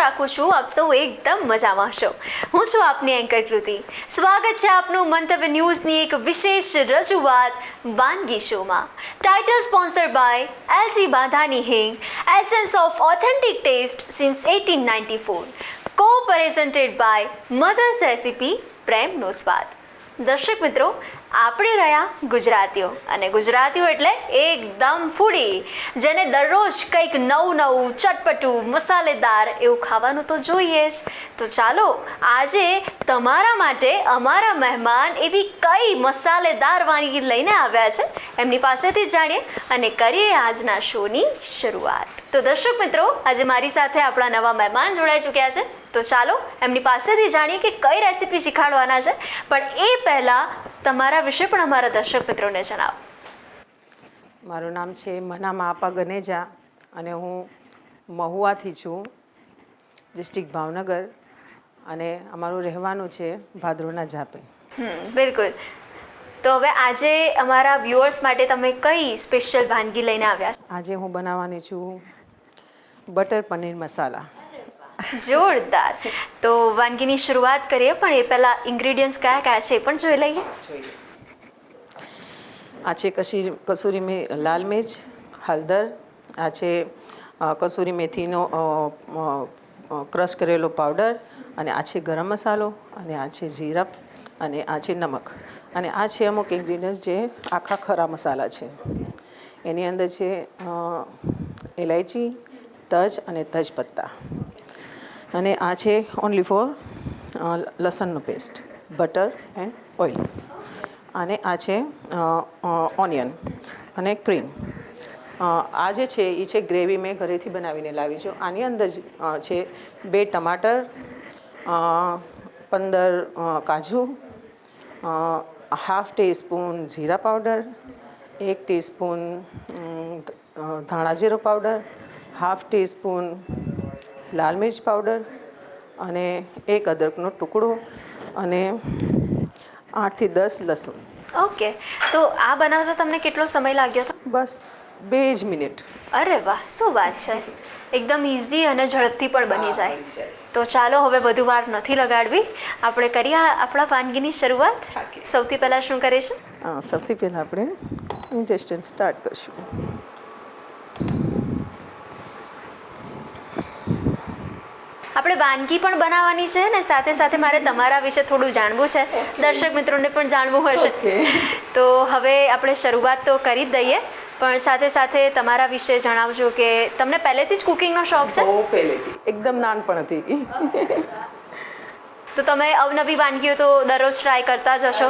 રાખું છું આપ સૌ એકદમ મજામાં હશો. હું છું આપની એન્કર કૃતિ. સ્વાગત છે આપનું મંતવ્ય ન્યૂઝની એક વિશેષ રજૂઆત વાનગી શોમાં. ટાઇટલ સ્પોન્સર્ડ બાય એલજી બાંધાની હિંગ, essence of authentic taste since 1894. Co-presented by Mother's Recipe, પ્રેમનો સ્વાદ. દર્શક મિત્રો, આપણે રહ્યા ગુજરાતીઓ, અને ગુજરાતીઓ એટલે એકદમ ફૂડી, જેને દરરોજ કંઈક નવું ચટપટું મસાલેદાર એવું ખાવાનું તો જોઈએ જ. તો ચાલો આજે તમારા માટે અમારા મહેમાન એવી કઈ મસાલેદાર વાનગી લઈને આવ્યા છે એમની પાસેથી જાણીએ અને કરીએ આજના શોની શરૂઆત. તો દર્શક મિત્રો, આજે મારી સાથે આપણા નવા મહેમાન જોડાઈ ચૂક્યા છે. તો ચાલો એમની પાસેથી જાણીએ કે કઈ રેસીપી શીખવાડવાના છે. પણ એ પહેલાં તમારા વિશે પણ અમારા દર્શક મિત્રોને જણાવો. મારું નામ છે મનામા આપા ગનેજા અને હું મહુવાથી છું, ડિસ્ટ્રિક્ટ ભાવનગર, અને અમારું રહેવાનું છે ભાદરોના ઝાપે. બિલકુલ. તો હવે આજે અમારા વ્યુઅર્સ માટે તમે કઈ સ્પેશિયલ વાનગી લઈને આવ્યા છો? આજે હું બનાવવાની છું બટર પનીર મસાલા. જોરદાર. તો વાનગીની શરૂઆત કરીએ, પણ એ પહેલાં ઇન્ગ્રીડિયન્ટ્સ કયા કયા છે એ પણ જોઈ લઈએ. આ છે કસૂરી લાલ મિર્ચ, હળદર, આ છે કસૂરી મેથીનો ક્રશ કરેલો પાવડર, અને આ છે ગરમ મસાલો, અને આ છે જીરા, અને આ છે નમક, અને આ છે અમુક ઇન્ગ્રીડિયન્ટ્સ જે આખા ખરા મસાલા છે. એની અંદર છે ઇલાયચી, તજ અને તજપત્તા, અને આ છે ઓનલી ફોર લસણનો પેસ્ટ, બટર એન્ડ ઓઇલ, અને આ છે ઓનિયન અને ક્રીમ. આ જે છે એ છે ગ્રેવી મેં ઘરેથી બનાવીને લાવી છું. આની અંદર છે 2 ટમાટર, 15 કાજુ, હાફ ટીસ્પૂન જીરા પાવડર, 1 ટીસ્પૂન ધાણા જીરું પાવડર, હાફ ટીસ્પૂન લાલ મિર્ચ પાવડર, અને 1 અદરકનો ટુકડો, અને 8 થી 10 લસણ. ઓકે. તો આ બનાવતા તમને કેટલો સમય લાગ્યો હતો? બસ 2 જ મિનિટ. અરે વાહ, શું વાત છે! એકદમ ઇઝી અને ઝડપથી પણ બની જાય. તો ચાલો હવે વધુ વાર નથી લગાડવી, આપણે કરીએ આપણા વાનગીની શરૂઆત. સૌથી પહેલાં શું કરીશું? સૌથી પહેલાં આપણે ઇન્જેક્શન સ્ટાર્ટ કરીશું. આપણે વાનગી પણ બનાવવાની છે ને સાથે સાથે મારે તમારા વિશે થોડું જાણવું છે, દર્શક મિત્રોને પણ જાણવું હશે. તો હવે આપણે શરૂઆત તો કરી જ દઈએ, પણ સાથે સાથે તમારા વિશે જણાવજો કે તમને પહેલેથી જ કુકિંગનો શોખ છે? બહુ પહેલેથી, એકદમ નાનપણથી. તો તમે અવનવી વાનગીઓ તો દરરોજ ટ્રાય કરતા જ હશો.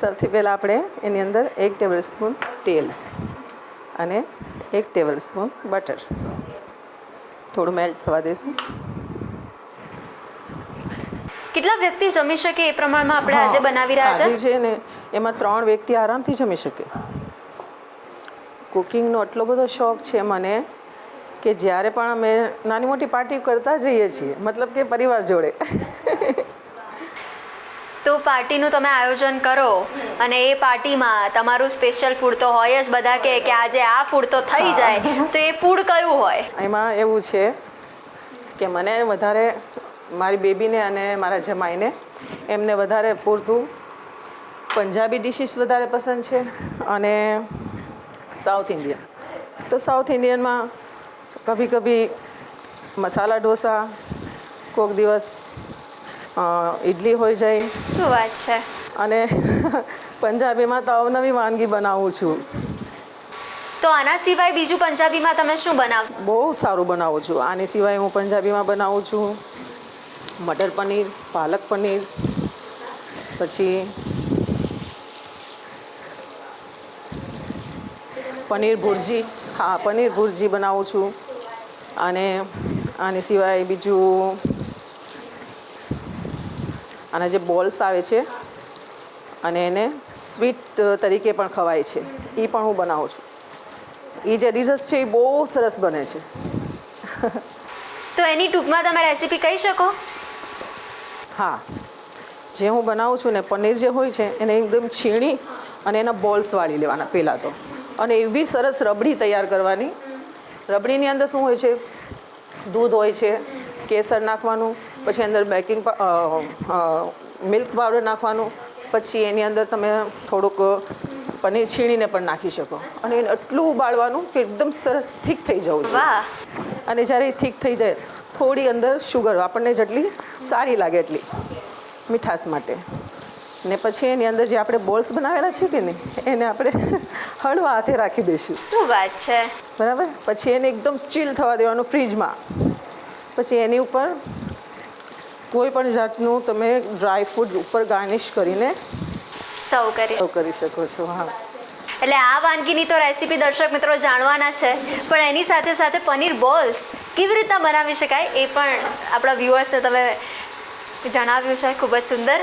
સૌથી પહેલાં આપણે એની અંદર 1 ટેબલ સ્પૂન તેલ અને 1 ટેબલ સ્પૂન બટર થોડું મેલ્ટ થવા દઈશું. કેટલા વ્યક્તિ જમી શકે એ પ્રમાણમાં આપણે આજે બનાવી રહ્યા આજે છે ને એમાં 3 વ્યક્તિ આરામથી જમી શકે. કુકિંગનો એટલો બધો શોખ છે મને કે જ્યારે પણ અમે નાની મોટી પાર્ટી કરતા જઈએ છીએ, મતલબ કે પરિવાર જોડે. તો પાર્ટીનું તમે આયોજન કરો અને એ પાર્ટીમાં તમારું સ્પેશિયલ ફૂડ તો હોય જ. બધા કહે કે આજે આ ફૂડ તો થઈ જાય, તો એ ફૂડ કયું હોય? એમાં એવું છે કે મને વધારે મારી બેબીને અને મારા જમાઈને એમને વધારે પૂરતું પંજાબી ડિશિસ વધારે પસંદ છે, અને સાઉથ ઇન્ડિયન. તો સાઉથ ઇન્ડિયનમાં કભી મસાલા ઢોસા, કોઈક દિવસ ઇડલી હોઈ જાય. શું વાત છે! અને પંજાબીમાં તો અવનવી વાનગી બનાવું છું. તો આના સિવાય બીજું પંજાબીમાં તમે શું બનાવો? બહુ સારું બનાવું છું. આની સિવાય હું પંજાબીમાં બનાવું છું મટર પનીર, પાલક પનીર, પછી પનીર ભુરજી. હા, પનીર ભુરજી બનાવું છું. અને આની સિવાય બીજું આના જે બોલ્સ આવે છે અને એને સ્વીટ તરીકે પણ ખવાય છે, એ પણ હું બનાવું છું. એ જે ડિશિસ છે એ બહુ સરસ બને છે. તો એની ટૂંકમાં તમે રેસીપી કહી શકો? હા, જે હું બનાવું છું ને, પનીર જે હોય છે એને એકદમ છીણી અને એના બોલ્સ વાળી લેવાના પહેલાં તો, અને એવી સરસ રબડી તૈયાર કરવાની. રબડીની અંદર શું હોય છે, દૂધ હોય છે, કેસર નાખવાનું, પછી અંદર મિલ્ક પાવડર નાખવાનું, પછી એની અંદર તમે થોડુંક પનીર છીણીને પણ નાખી શકો અને એને એટલું ઉબાળવાનું કે એકદમ સરસ થીક થઈ જવું જોઈએ. વાહ, અને જ્યારે એ થીક થઈ જાય થોડી અંદર શુગર આપણને જેટલી સારી લાગે એટલી મીઠાશ માટે, ને પછી એની અંદર જે આપણે બોલ્સ બનાવેલા છે કે નહીં એને આપણે હળવા હાથે રાખી દઈશું. શું વાત છે. બરાબર. પછી એને એકદમ ચીલ થવા દેવાનું ફ્રીજમાં. પછી એની ઉપર કોઈ પણ જાતનું તમે ડ્રાય ફ્રૂટ ઉપર ગાર્નિશ કરીને સર્વ કરી શકો છો. હા, એટલે આ વાનગીની તો રેસીપી દર્શક મિત્રો જાણવાના છે, પણ એની સાથે સાથે પનીર બોલ્સ કેવી રીતના બનાવી શકાય એ પણ આપણા વ્યુઅર્સને તમે જણાવ્યું છે. ખૂબ જ સુંદર.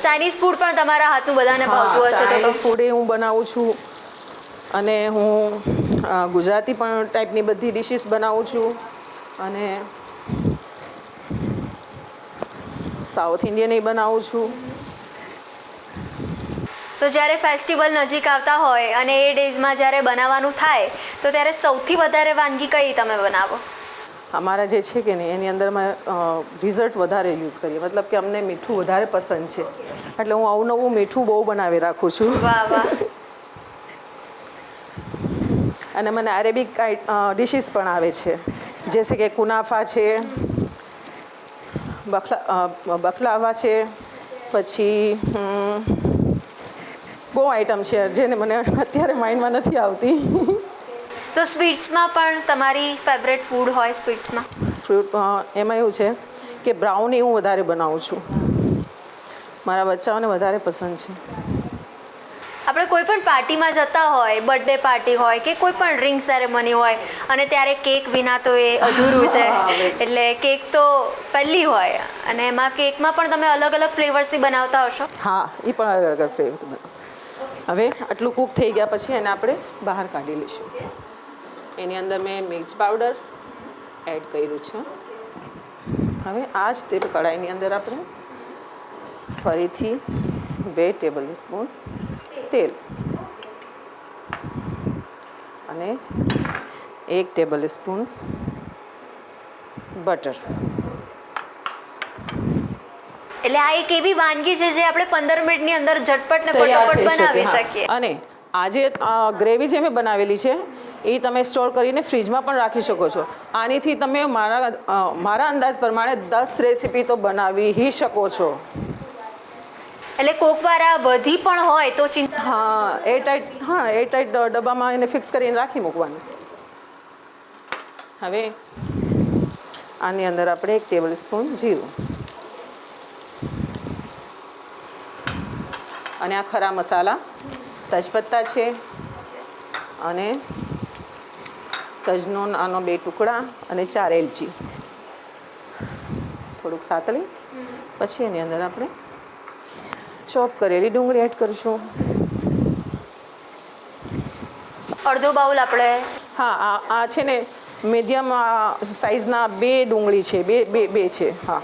ચાઇનીઝ ફૂડ પણ તમારા હાથનું બધાને ભાવતું હશે તો. ચાઇનીઝ ફૂડ એ હું બનાવું છું અને હું ગુજરાતી પણ ટાઈપની બધી ડિશિસ બનાવું છું અને સાઉથ ઇન્ડિયન એ બનાવું છું. તો જ્યારે ફેસ્ટિવલ નજીક આવતા હોય અને એ ડેઝમાં જ્યારે બનાવવાનું થાય તો ત્યારે સૌથી વધારે વાનગી કઈ તમે બનાવો? અમારા જે છે કે નહીં એની અંદર અમે ડિઝર્ટ વધારે યુઝ કરીએ, મતલબ કે અમને મીઠું વધારે પસંદ છે એટલે હું અવનવું મીઠું બહુ બનાવી રાખું છું. વાહ વાહ. અને મને અરેબિક ડિશિસ પણ આવે છે, જેસે કે કુનાફા છે, બકલાવા છે, પછી બહુ આઈટમ છે જેને મને અત્યારે માઇન્ડમાં નથી આવતી. તો સ્વીટ્સમાં પણ તમારી ફેવરેટ ફૂડ હોય? સ્વીટ્સમાં એમાં એવું છે કે બ્રાઉની હું વધારે બનાવું છું, મારા બચ્ચાઓને વધારે પસંદ છે. આપણે કોઈ પણ પાર્ટીમાં જતા હોય, બર્થડે પાર્ટી હોય કે કોઈ પણ રિંગ સેરેમની હોય અને ત્યારે કેક વિના તો એ અધૂરું છે, એટલે કેક તો પહેલી હોય અને એમાં કેકમાં પણ તમે અલગ અલગ ફ્લેવર્સની બનાવતા હશો? હા, એ પણ અલગ અલગ ફ્લેવર બનાવું. હવે આટલું કૂક થઈ ગયા પછી એને આપણે બહાર કાઢી લઈશું. એની અંદર મેં મિર્ચ પાવડર એડ કર્યું છે. હવે આ જ તેલ કઢાઈની અંદર આપણે ફરીથી 2 ટેબલ સ્પૂન તેલ અને 1 ટેબલ સ્પૂન બટર. એટલે આ એક એવી વાનગી છે જે આપણે 15 મિનિટની અંદર ઝટપટ ને ફટાફટ બનાવી શકીએ. અને આજે ગ્રેવી જે મેં બનાવેલી છે એ તમે સ્ટોર કરીને ફ્રીજમાં પણ રાખી શકો છો. આનીથી તમે મારા અંદાજ પ્રમાણે 10 રેસીપી તો બનાવી જ શકો છો. એટલે કોકવારા વધી પણ હોય તો ચિંતા. હા, એરટાઈટ ડબ્બામાં એને ફિક્સ કરીને રાખી મૂકવાનું. હવે આની અંદર આપણે 1 ટેબલ સ્પૂન જીરું અને આ ખરા મસાલા તજપત્તા છે અને તજનો નાનો 2 ટુકડા અને 4 એલચી થોડુંક સાતળી, પછી એની અંદર આપણે ચોપ કરેલી ડુંગળી એડ કરીશું. અડધો બાઉલ આપણે. હા, આ છે ને મીડિયમ સાઇઝના 2 ડુંગળી છે, બે છે. હા,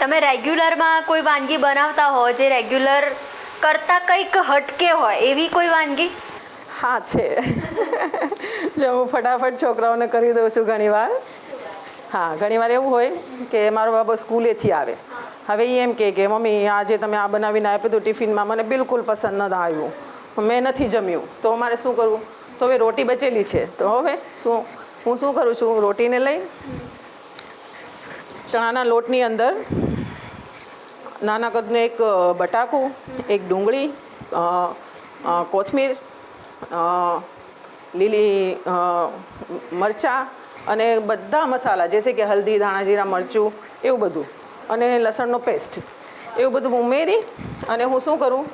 તમે રેગ્યુલરમાં કોઈ વાનગી બનાવતા હો જે રેગ્યુલર કરતાં કંઈક હટકે હોય એવી કોઈ વાનગી? હા છે. જો હું ફટાફટ છોકરાઓને કરી દઉં છું ઘણીવાર. હા, ઘણીવાર એવું હોય કે મારો બાબો સ્કૂલેથી આવે, હવે એ એમ કે મમ્મી આજે તમે આ બનાવીને આપ્યું હતું ટિફિનમાં, મને બિલકુલ પસંદ ન આવ્યું, મેં નથી જમ્યું, તો મારે શું કરવું? તો હવે રોટી બચેલી છે, તો હવે હું શું કરું છું, રોટીને લઈ ચણાના લોટની અંદર નાના કદનું 1 બટાકું, 1 ડુંગળી, કોથમીર, લીલી મરચાં અને બધા મસાલા જેસે કે હલ્દી, ધાણા જીરા, મરચું, એવું બધું અને લસણનો પેસ્ટ, એવું બધું ઉમેરી અને હું શું કરું,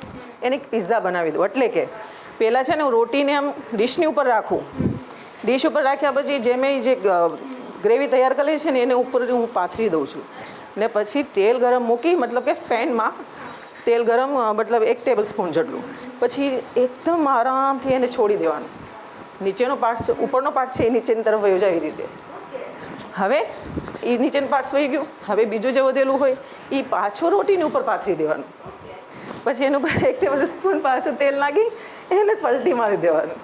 એને પિઝા બનાવી દઉં. એટલે કે પહેલાં છે ને હું રોટીને આમ ડીશની ઉપર રાખું, ડીશ ઉપર રાખ્યા પછી જે મેં જે ગ્રેવી તૈયાર કરેલી છે ને એને ઉપર હું પાથરી દઉં છું ને પછી તેલ ગરમ મૂકી, મતલબ કે પેનમાં તેલ ગરમ મતલબ 1 ટેબલ સ્પૂન જેટલું, પછી એકદમ આરામથી એને છોડી દેવાનું. નીચેનો પાર્ટ ઉપરનો પાર્ટ છે એ નીચેની તરફ વયો જાય એ રીતે. હવે એ નીચેનું પાર્ટ વહી ગયું, હવે બીજું જે વધેલું હોય એ પાછું રોટીની ઉપર પાથરી દેવાનું. પછી એનું ઉપર 1 ટેબલ સ્પૂન પાછું તેલ નાખી એને પલટી મારી દેવાનું.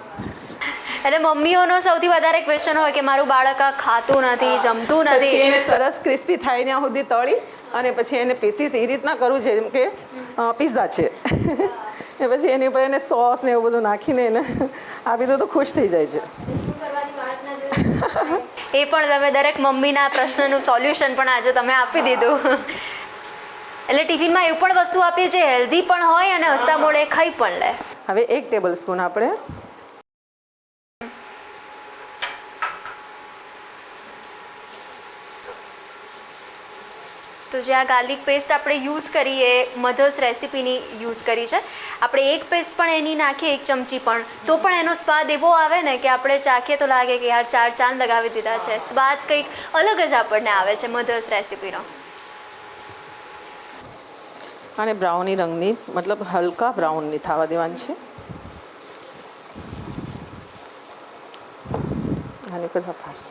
એટલે મમ્મીઓનો સૌથી વધારે ક્વેશ્ચન હોય કે મારું બાળક આ ખાતું નથી, જમતું પછી નથી. એને સરસ ક્રિસ્પી થાય ત્યાં સુધી તળી અને પછી એને પીસીસ એ રીતના કરવું છે જેમ કે પિઝા છે. ને પછી એની ઉપર એને સોસ ને એવું બધું નાખીને એને આપી દો તો ખુશ થઈ જાય છે. એ પણ તમે દરેક મમ્મીના પ્રશ્નનું સોલ્યુશન પણ આજે તમે આપી દીધું. એટલે ટિફિનમાં એવું પણ વસ્તુ આપીએ જે હેલ્ધી પણ હોય અને હસતા મોડે ખાઈ પણ લે. હવે 1 ટેબલ સ્પૂન આપણે તો જે આ ગાર્લિક પેસ્ટ આપણે યુઝ કરીએ મધર્સ રેસિપીની યુઝ કરી છે. આપણે એક પેસ્ટ પણ એની નાખીએ 1 ચમચી પણ તો પણ એનો સ્વાદ એવો આવે ને કે આપણે ચાખીએ તો લાગે કે યાર 4 ચાંદ લગાવી દીધા છે. સ્વાદ કંઈક અલગ જ આપણને આવે છે મધર્સ રેસિપીનો. અને બ્રાઉની રંગની મતલબ હલકા બ્રાઉનની થવા દેવાની છે. આની પર ફાસ્ટ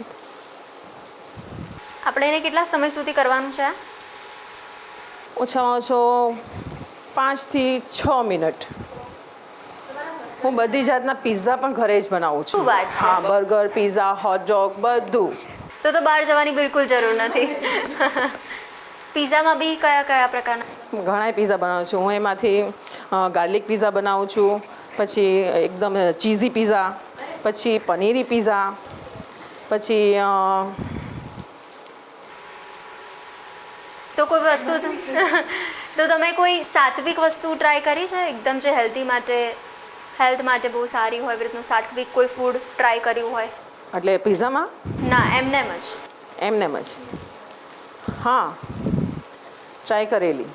આપણે એને કેટલા સમય સુધી કરવાનું છે? ઓછામાં ઓછો 5 થી 6 મિનિટ. હું બધી જાતના પિઝા પણ ઘરે જ બનાવું છું. શું વાત છે? હા, બર્ગર, પિઝા, હોટ ડોગ બધું. તો બહાર જવાની બિલકુલ જરૂર નથી. પિઝામાં બી કયા કયા પ્રકારના? ઘણાય પિઝા બનાવું છું હું. એમાંથી ગાર્લિક પિઝા બનાવું છું, પછી એકદમ ચીઝી પિઝા, પછી પનીરી પિઝા, પછી તો કોઈ વસ્તુ તો તમે કોઈ સાત્વિક વસ્તુ ટ્રાય કરી છે એકદમ જે હેલ્થ માટે બહુ સારી હોય એવી રીતનું સાત્વિક કોઈ ફૂડ ટ્રાય કર્યું હોય? એટલે પિઝામાં ના, એમનેમ જ. એમનેમ જ હા ટ્રાય કરેલી.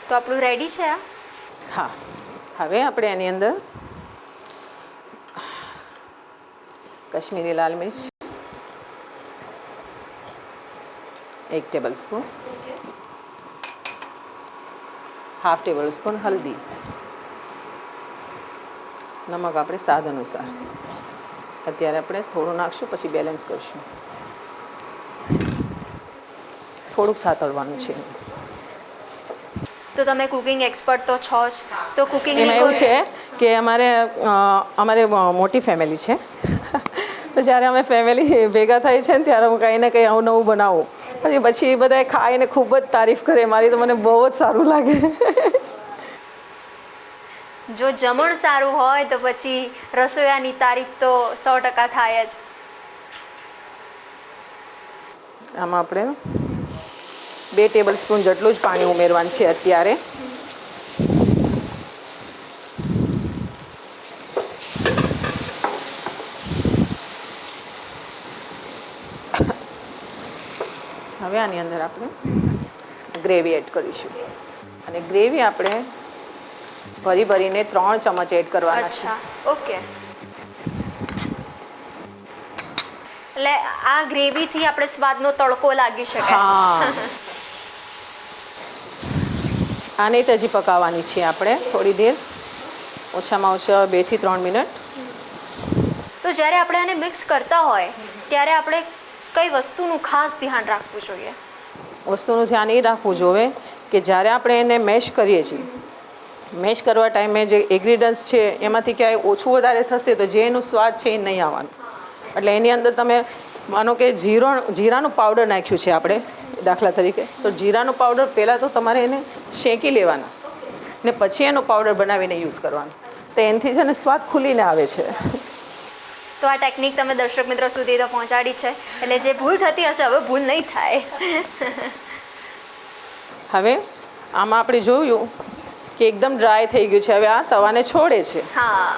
તો આપણું રેડી છે આ? હા. હવે આપણે એની અંદર કશ્મીરી લાલ મિર્ચ 1 ટેબલ સ્પૂન, 1/2 ટેબલ સ્પૂન હલ્દી, નમક આપણે સ્વાદ અનુસાર. અત્યારે આપણે થોડું નાખશું પછી બેલેન્સ કરશું. થોડુંક સાતળવાનું છે. તો તમે કુકિંગ એક્સપર્ટ તો છો જ, તો કુકિંગની એમાં એવું છે કે અમારે મોટી ફેમિલી છે. તો જ્યારે અમે ફેમિલી ભેગા થાય છે ને ત્યારે હું કંઈ ને કંઈ આવું નવું બનાવું. પછી બધાએ ખાઈને ખૂબ જ તારીફ કરે મારી, તો મને બહુ જ સારું લાગે. જો જમણ સારું હોય તો પછી રસોઈયાની તારીફ તો 100% થાય જ. આમાં આપણે 2 ટેબલ સ્પૂન જેટલું જ પાણી ઉમેરવાનું છે અત્યારે. હવે આની અંદર આપણે ગ્રેવી એડ કરીશું અને ગ્રેવી આપણે ભરીને 3 ચમચ એડ કરવાના છે. અચ્છા, ઓકે. એટલે આ ગ્રેવીથી આપણે સ્વાદનો તડકો લાગી શકે. હા. આને જ હજી પકાવવાની છે આપણે થોડી દેર, ઓછામાં ઓછા 2 થી 3 મિનિટ. તો જ્યારે આપણે આને મિક્સ કરતા હોય ત્યારે આપણે કઈ વસ્તુનું ખાસ ધ્યાન રાખવું જોઈએ? વસ્તુનું ધ્યાન એ રાખવું જોઈએ કે જ્યારે આપણે એને મેશ કરીએ છીએ, મેશ કરવા ટાઈમે જે ઇન્ગ્રીડિયન્ટ્સ છે એમાંથી ક્યાંય ઓછું વધારે થશે તો જે એનું સ્વાદ છે એ નહીં આવવાનું. એટલે એની અંદર તમે માનો કે જીરાનું પાવડર નાખ્યું છે આપણે દાખલા તરીકે, તો જીરાનું પાવડર પહેલાં તો તમારે એને શેકી લેવાના ને પછી એનો પાવડર બનાવીને યુઝ કરવાનો, તો એનાથી છે ને સ્વાદ ખુલીને આવે છે. તો આ ટેકનિક તમે દર્શક મિત્રો સુધી તો પહોંચાડી છે, એટલે જે ભૂલ થતી હશે હવે ભૂલ નહીં થાય. હવે આમાં આપણે જોયું કે એકદમ ડ્રાય થઈ ગયું છે. હવે આ તવાને છોડે છે. હા,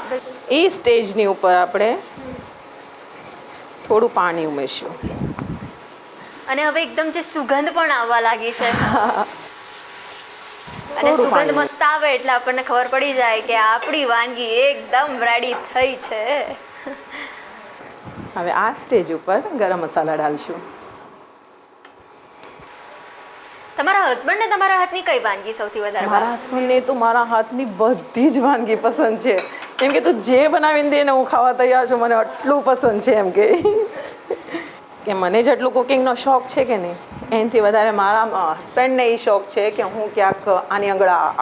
એ સ્ટેજની ઉપર આપણે થોડું પાણી ઉમેરશું અને હવે એકદમ જે સુગંધ પણ આવવા લાગી છે અને થોડું સુગંધ પાણી. મસ્ત આવે એટલે આપણને ખબર પડી જાય કે આપણી વાનગી એકદમ રેડી થઈ છે. હવે આ સ્ટેજ ઉપર ગરમ મસાલા ડાલશું. તમારા હસબન્ડને તમારા હાથની કઈ વાનગી સૌથી વધારે મારા ભાવે? હસબન્ડને તો મારા હાથની બધી જ વાનગી પસંદ છે. એમ કે તું જે બનાવીને દે ને હું ખાવા તૈયાર છું, મને આટલું પસંદ છે એમ કે મને જેટલું કુકિંગનો શોખ છે કે નહીં એનાથી વધારે મારા હસબન્ડને એ શોખ છે કે હું ક્યાંક આની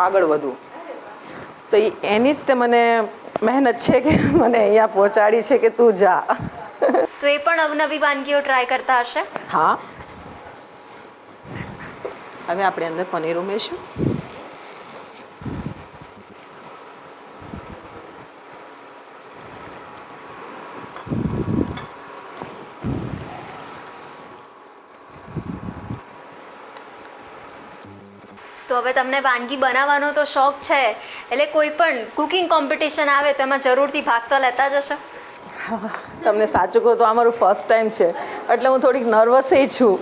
આગળ વધું. તો એની જ તે મને મહેનત છે કે મને અહીંયા પહોંચાડી છે કે તું જા. તો એ પણ અવનવી વાનગીઓ ટ્રાય કરતા હશે. હા. હવે આપણે અંદર પનીર ઉમેરશું. તો હવે તમને વાનગી બનાવવાનો તો શોખ છે, એટલે કોઈ પણ કુકિંગ કોમ્પિટિશન આવે તો એમાં જરૂરથી ભાગ તો લેતા જ હશો. તમને સાચું કહું તો આ મારું ફર્સ્ટ ટાઈમ છે, એટલે હું થોડીક નર્વસ છું.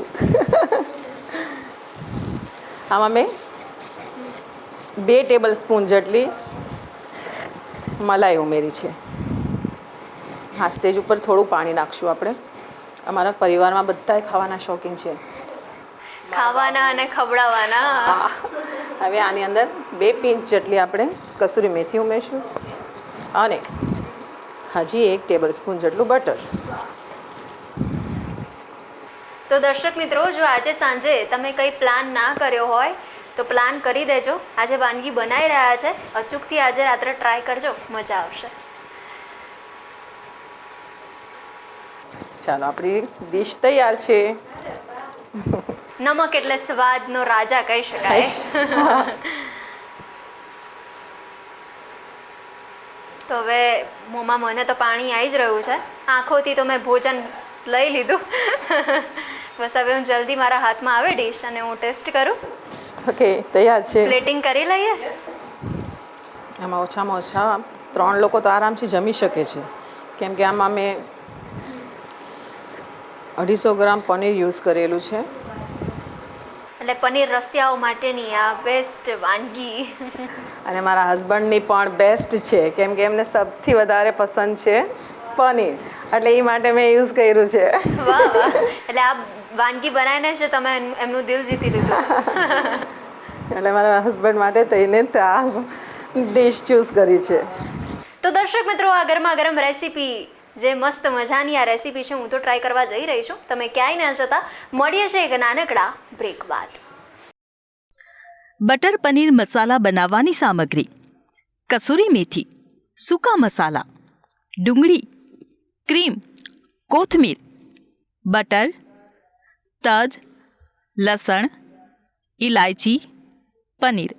આમાં મેં 2 ટેબલ સ્પૂન જેટલી મલાઈ ઉમેરી છે. હા, સ્ટેજ ઉપર થોડું પાણી નાખશું આપણે. અમારા પરિવારમાં બધાય ખાવાના શોખીન છે. ખાવાના અને ખવડાવવાના. હવે આની અંદર 2 પિંચ જેટલી આપણે કસૂરી મેથી ઉમેરશું અને હજી 1 ટેબલ સ્પૂન જેટલું બટર. તો દર્શક મિત્રો, જો આજે સાંજે તમે કંઈ પ્લાન ના કર્યો હોય તો પ્લાન કરી દેજો. આજે વાનગી બનાવી રહ્યા છે, અચૂકથી આજે રાત્રે ટ્રાય કરજો, મજા આવશે. ચાલો, આપણી ડીશ તૈયાર છે. નમક એટલે સ્વાદનો રાજા કહી શકાય. તો હવે મોંમાં મને તો પાણી આવી જ રહ્યું છે. આંખોથી તો મેં ભોજન લઈ લીધું. બસ હવે હું જલ્દી મારા હાથમાં આવે ડીશ અને હું ટેસ્ટ કરું. ઓકે, તૈયાર છે. પ્લેટિંગ કરી લઈએ. આમાં ઓછામાં ઓછા 3 લોકો તો આરામથી જમી શકે છે, કેમ કે આમાં મેં 250 ગ્રામ પનીર યુઝ કરેલું છે. એટલે પનીર રસિયાઓ માટેની આ બેસ્ટ વાનગી. અને મારા હસબન્ડની પણ બેસ્ટ છે, કેમ કે એમને સૌથી વધારે પસંદ છે પનીર, એટલે એ માટે મેં યુઝ કર્યું છે. વાહ વાહ, એટલે આ વાનગી બનાવીને છે તમે એમનું દિલ જીતી લીધું. એટલે મારા હસબન્ડ માટે થઈને આ ડિશ ચૂઝ કરી છે. તો દર્શક મિત્રો, આ ગરમા ગરમ રેસીપી, જે મસ્ત મજાની આ રેસીપી છે, હું તો ટ્રાય કરવા જઈ રહી છું. તમે ક્યાંય ન જતા, મળીએ છે એક નાનકડા બ્રેક બાદ. બટર પનીર મસાલા બનાવવાની સામગ્રી: કસૂરી મેથી, સૂકા મસાલા, ડુંગળી, ક્રીમ, કોથમીર, બટર, તજ, લસણ, ઇલાયચી, પનીર.